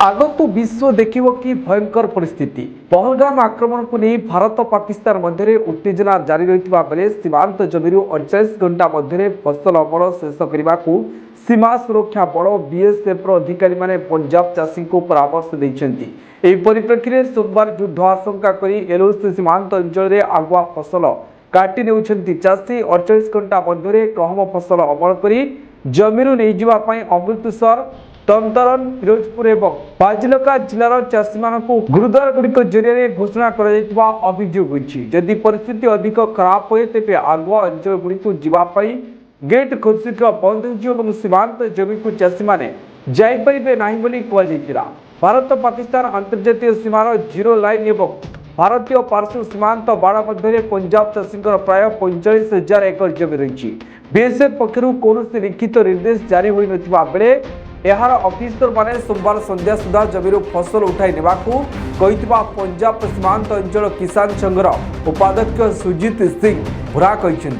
आगकू विश्व देखिबो कि भयंकर परिस्थिति पहलगाम आक्रमण को नहीं भारत पाकिस्तान मध्य उत्तेजना जारी रही बेले सीमांत जमीर 48 घंटा मध्य फसल अमल शेष करने को सीमा सुरक्षा बड़ बीएसएफ अधिकारी माने पंजाब चाषी को परामर्श देते परिप्रेक्षी में सोमवार युद्ध आशंका कर एलओसी सीमांत अंचल आगुआ फसल काटी ने चाषी 48 घंटा मध्य गहम फसल अमल कर जमीर नहीं जावाई अमृतसर तंतरन फिरोजपुर एवं फाजिलका जिलार चाषी मानू गुरुद्वार गुड़िक जरिए घोषणा अभियोग जदि परिस्थिति अधिक खराब हुए तेज आगुआ अंचल गुड़िक जावाई गेट खूब शीघ्र बंद हो सीमांत जमी को चाषी मैंने जापारे ना कहुला। भारत पाकिस्तान अंतर्जातीय सीमार जीरो लाइन एवं भारतीय पार्श्व सीमांत बाड़ मध्य पंजाब चाषी प्राय 45,000 एकर जमी रही। बीएसएफ पक्षर कौन लिखित निर्देश जारी हो बेले यार अफिसर माने सोमवार संध्या सुधा जमीर फसल उठाई नेबाकू कहितबा पंजाब सीमांत अंचल किसान संघर उपाध्यक्ष सुजीत सिंह भुरा कहिसेंती।